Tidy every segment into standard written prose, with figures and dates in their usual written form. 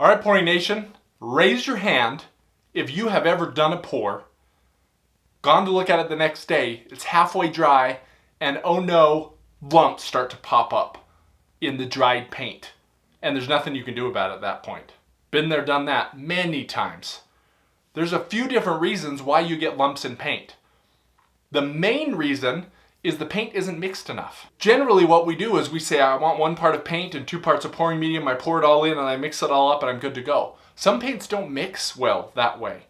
All right, Pouring Nation, raise your hand if you have ever done a pour, gone to look at it the next day, it's halfway dry, and oh no, lumps start to pop up in the dried paint. And there's nothing you can do about it at that point. Been there, done that many times. There's a few different reasons why you get lumps in paint. The main reason is the paint isn't mixed enough. Generally what we do is we say, I want 1 part of paint and 2 parts of pouring medium, I pour it all in and I mix it all up and I'm good to go. Some paints don't mix well that way.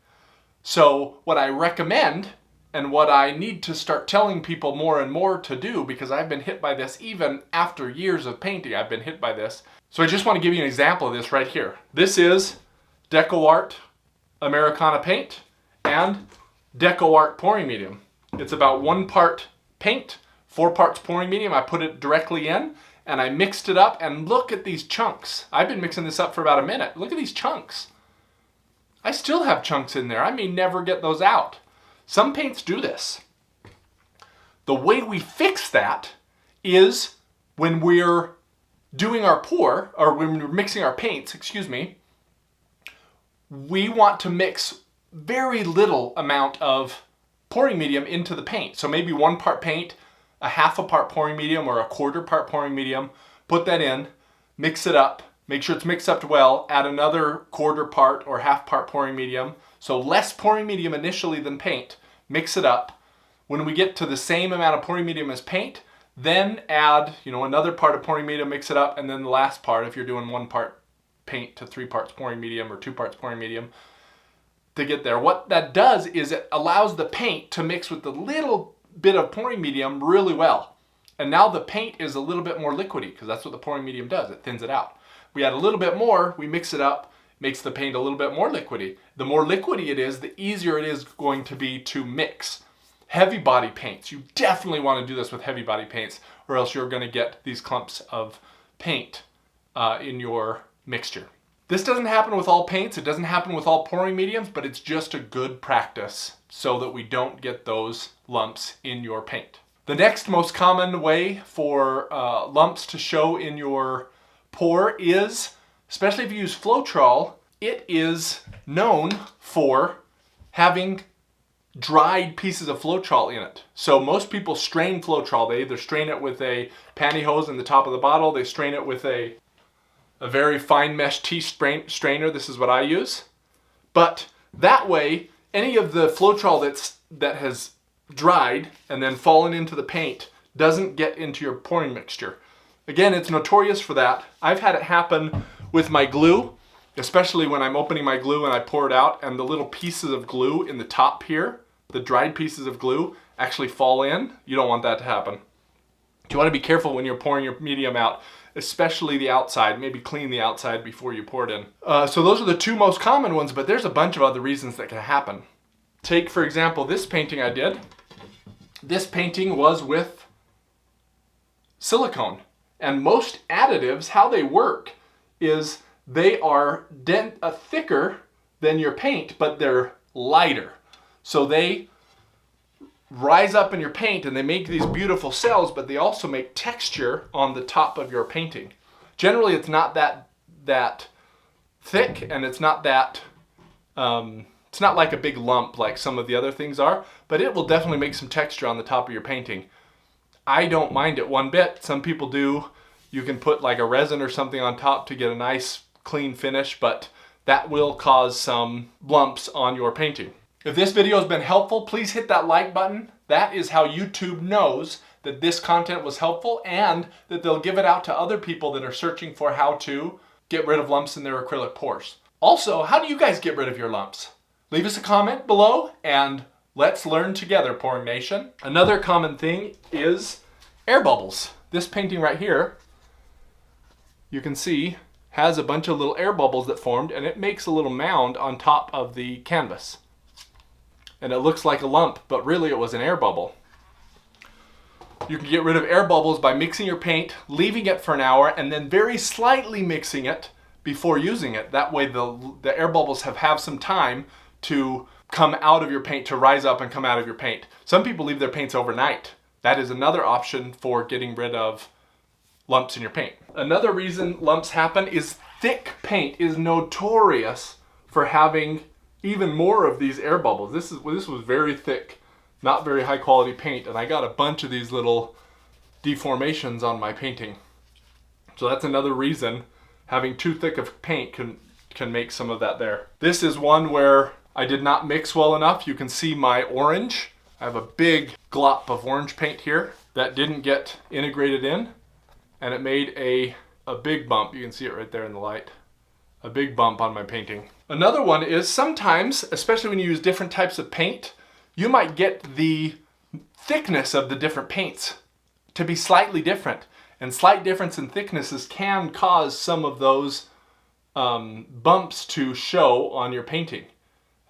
So what I recommend, and what I need to start telling people more and more to do, because I've been hit by this even after years of painting, I've been hit by this. So I just want to give you an example of this right here. This is DecoArt Americana paint and DecoArt pouring medium. It's about 1 part paint, 4 parts pouring medium. I put it directly in and I mixed it up, and look at these chunks. I've been mixing this up for about a minute. Look at these chunks. I still have chunks in there. I may never get those out. Some paints do this. The way we fix that is when we're doing our pour, or when we're mixing our paints, we want to mix very little amount of pouring medium into the paint. So maybe 1 part paint, a 1/2 part pouring medium, or a 1/4 part pouring medium. Put that in, mix it up, make sure it's mixed up well, add another 1/4 part or 1/2 part pouring medium. So less pouring medium initially than paint, mix it up. When we get to the same amount of pouring medium as paint, then add, another part of pouring medium, mix it up, and then the last part, if you're doing 1 part paint to 3 parts pouring medium or 2 parts pouring medium, to get there. What that does is it allows the paint to mix with the little bit of pouring medium really well. And now the paint is a little bit more liquidy, because that's what the pouring medium does, it thins it out. We add a little bit more, we mix it up, makes the paint a little bit more liquidy. The more liquidy it is, the easier it is going to be to mix. Heavy body paints, you definitely want to do this with heavy body paints, or else you're going to get these clumps of paint in your mixture. This doesn't happen with all paints, it doesn't happen with all pouring mediums, but it's just a good practice so that we don't get those lumps in your paint. The next most common way for lumps to show in your pour is, especially if you use Floetrol, it is known for having dried pieces of Floetrol in it. So most people strain Floetrol. They either strain it with a pantyhose in the top of the bottle, they strain it with a very fine mesh tea strainer. This is what I use. But that way, any of the Floetrol that has dried and then fallen into the paint doesn't get into your pouring mixture. Again, it's notorious for that. I've had it happen with my glue, especially when I'm opening my glue and I pour it out and the little pieces of glue in the top here, the dried pieces of glue, actually fall in. You don't want that to happen. You want to be careful when you're pouring your medium out, especially the outside. Maybe clean the outside before you pour it in. So those are the 2 most common ones, but there's a bunch of other reasons that can happen. Take, for example, this painting I did. This painting was with silicone. And most additives, how they work is they are thicker than your paint, but they're lighter. So they rise up in your paint and they make these beautiful cells, but they also make texture on the top of your painting. Generally, it's not that thick, and it's not that it's not like a big lump like some of the other things are, but it will definitely make some texture on the top of your painting. I don't mind it one bit. Some people do. You can put like a resin or something on top to get a nice clean finish, but that will cause some lumps on your painting. If this video has been helpful, please hit that like button. That is how YouTube knows that this content was helpful, and that they'll give it out to other people that are searching for how to get rid of lumps in their acrylic pours. Also, how do you guys get rid of your lumps? Leave us a comment below and let's learn together, Pouring Nation. Another common thing is air bubbles. This painting right here, you can see, has a bunch of little air bubbles that formed, and it makes a little mound on top of the canvas. And it looks like a lump, but really it was an air bubble. You can get rid of air bubbles by mixing your paint, leaving it for an hour, and then very slightly mixing it before using it. That way the air bubbles have some time to come out of your paint, to rise up and come out of your paint. Some people leave their paints overnight. That is another option for getting rid of lumps in your paint. Another reason lumps happen is thick paint is notorious for having even more of these air bubbles. This was very thick, not very high quality paint, and I got a bunch of these little deformations on my painting. So that's another reason having too thick of paint can make some of that there. This is one where I did not mix well enough. You can see my orange. I have a big glop of orange paint here that didn't get integrated in, and it made a big bump. You can see it right there in the light. A big bump on my painting. Another one is sometimes, especially when you use different types of paint, you might get the thickness of the different paints to be slightly different. And slight difference in thicknesses can cause some of those bumps to show on your painting,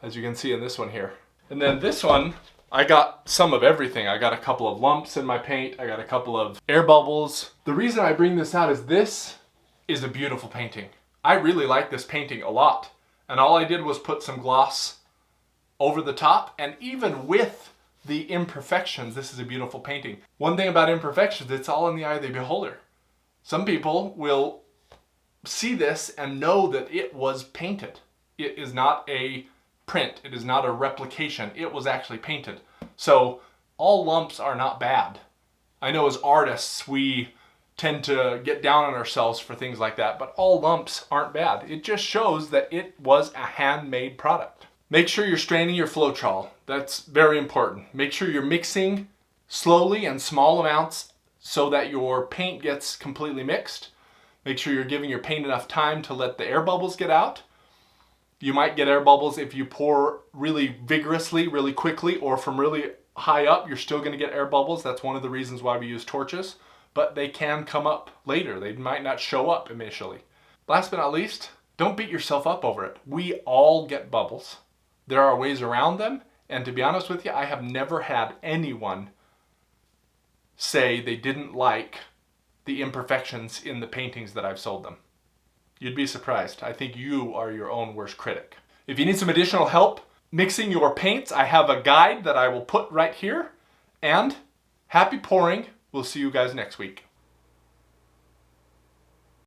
as you can see in this one here. And then this one, I got some of everything. I got a couple of lumps in my paint. I got a couple of air bubbles. The reason I bring this out is this is a beautiful painting. I really like this painting a lot. And all I did was put some gloss over the top, and even with the imperfections, this is a beautiful painting. One thing about imperfections, it's all in the eye of the beholder. Some people will see this and know that it was painted. It is not a print. It is not a replication. It was actually painted. So all lumps are not bad. I know as artists, we tend to get down on ourselves for things like that, but all lumps aren't bad. It just shows that it was a handmade product. Make sure you're straining your Floetrol. That's very important. Make sure you're mixing slowly and small amounts so that your paint gets completely mixed. Make sure you're giving your paint enough time to let the air bubbles get out. You might get air bubbles if you pour really vigorously, really quickly, or from really high up, you're still going to get air bubbles. That's one of the reasons why we use torches, but they can come up later. They might not show up initially. Last but not least, don't beat yourself up over it. We all get bubbles. There are ways around them, and to be honest with you, I have never had anyone say they didn't like the imperfections in the paintings that I've sold them. You'd be surprised. I think you are your own worst critic. If you need some additional help mixing your paints, I have a guide that I will put right here. And happy pouring. We'll see you guys next week.